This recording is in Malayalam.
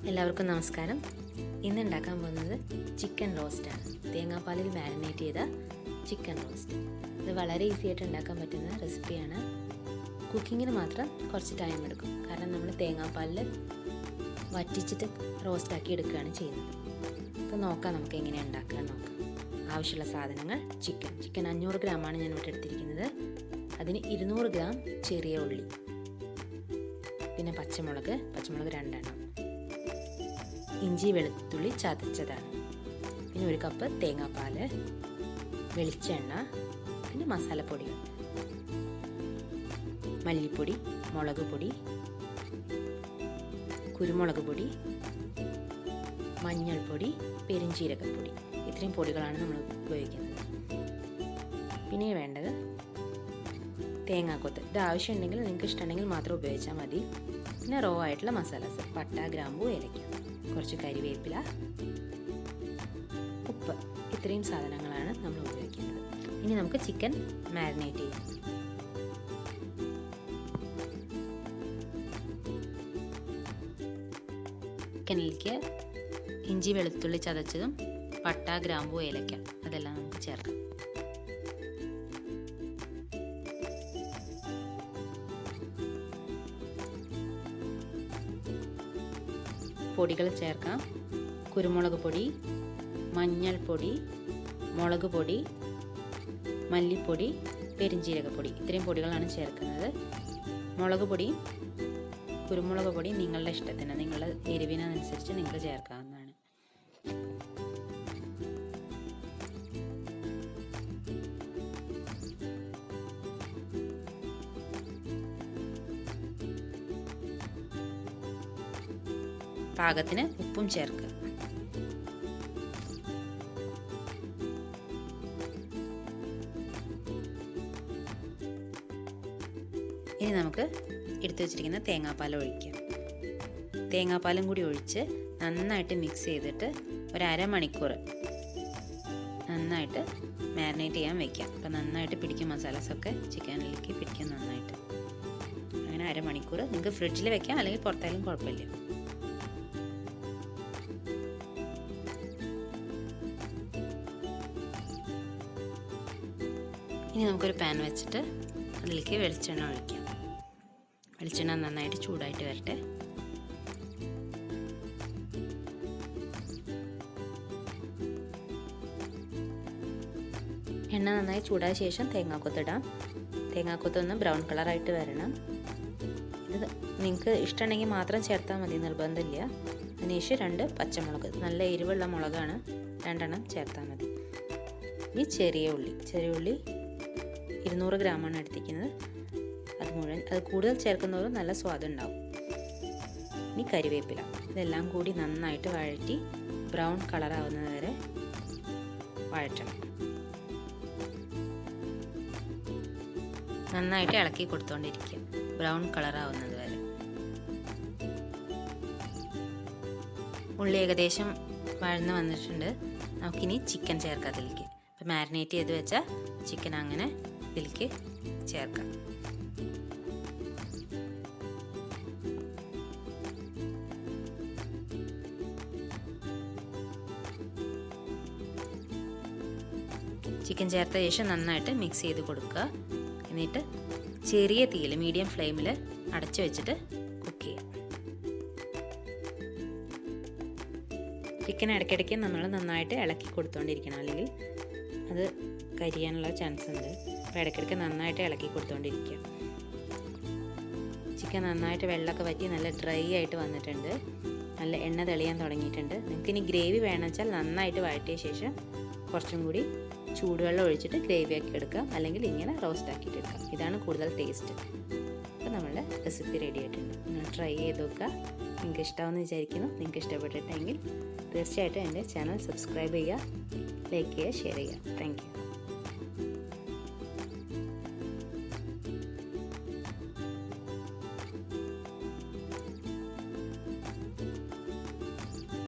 എല്ലാവർക്കും നമസ്കാരം. ഇന്ന് ഉണ്ടാക്കാൻ പോകുന്നത് ചിക്കൻ റോസ്റ്റാണ്. തേങ്ങാപ്പാലിൽ മാരിനേറ്റ് ചെയ്ത ചിക്കൻ റോസ്റ്റ്. ഇത് വളരെ ഈസി ആയിട്ട് ഉണ്ടാക്കാൻ പറ്റുന്ന റെസിപ്പിയാണ്. കുക്കിങ്ങിന് മാത്രം കുറച്ച് ടൈം എടുക്കും, കാരണം നമ്മൾ തേങ്ങാപ്പാലിൽ വറ്റിച്ചിട്ട് റോസ്റ്റാക്കി എടുക്കുകയാണ് ചെയ്യുന്നത്. അപ്പോൾ നോക്കാം നമുക്ക് എങ്ങനെയാണ് ഉണ്ടാക്കാൻ നോക്കാം. ആവശ്യമുള്ള സാധനങ്ങൾ: ചിക്കൻ 500 ഗ്രാമാണ് ഞാൻ ഇവിടെ എടുത്തിരിക്കുന്നത്. അതിന് 200 ഗ്രാം ചെറിയ ഉള്ളി, പിന്നെ പച്ചമുളക് 2 എണ്ണം, ഇഞ്ചി വെളുത്തുള്ളി ചതച്ചതാണ്, പിന്നെ 1 കപ്പ് തേങ്ങാപ്പാൽ, വെളിച്ചെണ്ണ, പിന്നെ മസാലപ്പൊടികൾ: മല്ലിപ്പൊടി, മുളക് പൊടി, കുരുമുളക് പൊടി, മഞ്ഞൾപ്പൊടി, പെരുംജീരകപ്പൊടി. ഇത്രയും പൊടികളാണ് നമ്മൾ ഉപയോഗിക്കുന്നത്. പിന്നെ വേണ്ടത് തേങ്ങാക്കൊത്ത്. ഇത് ആവശ്യമുണ്ടെങ്കിൽ നിങ്ങൾക്ക് ഇഷ്ടമുണ്ടെങ്കിൽ മാത്രം ഉപയോഗിച്ചാൽ മതി. പിന്നെ റോ ആയിട്ടുള്ള മസാലാസ്: പട്ട, ഗ്രാമ്പൂ, ഏലക്ക, കുറച്ച് കരിവേപ്പില, ഉപ്പ്. ഇത്രയും സാധനങ്ങളാണ് നമ്മൾ ഉപയോഗിക്കുന്നത്. ഇനി നമുക്ക് ചിക്കൻ മാരിനേറ്റ് ചെയ്യാം. ചിക്കനിലേക്ക് ഇഞ്ചി വെളുത്തുള്ളി ചതച്ചതും പട്ട, ഗ്രാമ്പൂ, ഏലക്ക അതെല്ലാം നമുക്ക് ചേർക്കാം. പൊടികൾ ചേർക്കാം: കുരുമുളക് പൊടി, മഞ്ഞൾപ്പൊടി, മുളക് പൊടി, മല്ലിപ്പൊടി, പെരുംജീരകപ്പൊടി. ഇത്രയും പൊടികളാണ് ചേർക്കുന്നത്. മുളക് പൊടിയും കുരുമുളക് പൊടിയും നിങ്ങളുടെ ഇഷ്ടത്തിന്, നിങ്ങളുടെ എരിവിനനുസരിച്ച് നിങ്ങൾക്ക് ചേർക്കാവുന്നതാണ്. പാകത്തിന് ഉപ്പും ചേർക്കുക. ഇനി നമുക്ക് എടുത്തു വെച്ചിരിക്കുന്ന തേങ്ങാപ്പാൽ ഒഴിക്കാം. തേങ്ങാപ്പാലും കൂടി ഒഴിച്ച് നന്നായിട്ട് മിക്സ് ചെയ്തിട്ട് ഒരു അരമണിക്കൂർ നന്നായിട്ട് മാരിനേറ്റ് ചെയ്യാൻ വെക്കാം. അപ്പം നന്നായിട്ട് പിടിക്കും, മസാലാസൊക്കെ ചിക്കനിലേക്ക് പിടിക്കും നന്നായിട്ട്. അങ്ങനെ അരമണിക്കൂർ നിങ്ങൾക്ക് ഫ്രിഡ്ജിൽ വെക്കാം, അല്ലെങ്കിൽ പുറത്തായാലും കുഴപ്പമില്ല. ഇനി നമുക്കൊരു പാൻ വെച്ചിട്ട് അതിലേക്ക് വെളിച്ചെണ്ണ ഒഴിക്കാം. വെളിച്ചെണ്ണ നന്നായിട്ട് ചൂടായിട്ട് വരട്ടെ. എണ്ണ നന്നായി ചൂടായ ശേഷം തേങ്ങാക്കൊത്തിടാം. തേങ്ങാക്കൊത്തൊന്ന് ബ്രൗൺ കളറായിട്ട് വരണം. ഇത് നിങ്ങൾക്ക് ഇഷ്ടമുണ്ടെങ്കിൽ മാത്രം ചേർത്താൽ മതി, നിർബന്ധമില്ല. അതിനുശേഷം 2 പച്ചമുളക്, നല്ല എരിവുള്ള മുളകാണ്, 2 എണ്ണം ചേർത്താൽ മതി. ഇനി ചെറിയ ഉള്ളി 200 ഗ്രാമാണ് എടുത്തിരിക്കുന്നത്. അത് കൂടുതൽ ചേർക്കുന്നവരും നല്ല സ്വാദുണ്ടാവും. ഇനി കരിവേപ്പില. ഇതെല്ലാം കൂടി നന്നായിട്ട് വഴറ്റി ബ്രൗൺ കളറാവുന്നത് വരെ വഴറ്റണം. നന്നായിട്ട് ഇളക്കി കൊടുത്തുകൊണ്ടിരിക്കുക ബ്രൗൺ കളറാവുന്നത് വരെ. ഉള്ളി ഏകദേശം വഴന്ന് വന്നിട്ടുണ്ട്. നമുക്കിനി ചിക്കൻ ചേർക്കാം അതിലേക്ക്. ഇപ്പം മാരിനേറ്റ് ചെയ്ത് വെച്ച ചിക്കൻ അങ്ങനെ ഇതിലേക്ക് ചേർക്കാം. ചിക്കൻ ചേർത്ത ശേഷം നന്നായിട്ട് മിക്സ് ചെയ്ത് കൊടുക്കുക. എന്നിട്ട് ചെറിയ തീയിൽ, മീഡിയം ഫ്ലെയിമിൽ അടച്ചു വെച്ചിട്ട് കുക്ക് ചെയ്യാം. ചിക്കൻ ഇടയ്ക്കിടയ്ക്ക് നമ്മൾ നന്നായിട്ട് ഇളക്കി കൊടുത്തുകൊണ്ടിരിക്കണം, അല്ലെങ്കിൽ അത് കരിയാനുള്ള ചാൻസ് ഉണ്ട്. അപ്പോൾ ഇടയ്ക്കിടയ്ക്ക് നന്നായിട്ട് ഇളക്കി കൊടുത്തുകൊണ്ടിരിക്കുക. ചിക്കൻ നന്നായിട്ട് വെള്ളമൊക്കെ വറ്റി നല്ല ഡ്രൈ ആയിട്ട് വന്നിട്ടുണ്ട്. നല്ല എണ്ണ തെളിയാൻ തുടങ്ങിയിട്ടുണ്ട്. നിങ്ങൾക്ക് ഇനി ഗ്രേവി വേണമെന്ന് വെച്ചാൽ നന്നായിട്ട് വഴറ്റിയ ശേഷം കുറച്ചും കൂടി ചൂടുവെള്ളം ഒഴിച്ചിട്ട് ഗ്രേവി ആക്കി എടുക്കാം, അല്ലെങ്കിൽ ഇങ്ങനെ റോസ്റ്റ് ആക്കിയിട്ട് എടുക്കാം. ഇതാണ് കൂടുതൽ ടേസ്റ്റ്. അപ്പോൾ നമ്മളുടെ റെസിപ്പി റെഡി ആയിട്ടുണ്ട്. നിങ്ങൾ ട്രൈ ചെയ്ത് നോക്കുക. നിങ്ങൾക്ക് ഇഷ്ടമാണെന്ന് വിചാരിക്കുന്നു. നിങ്ങൾക്ക് ഇഷ്ടപ്പെട്ടിട്ടെങ്കിൽ തീർച്ചയായിട്ടും എൻ്റെ ചാനൽ സബ്സ്ക്രൈബ് ചെയ്യുക, ലൈക്ക് ചെയ്യുക, ഷെയർ ചെയ്യുക. Thank you.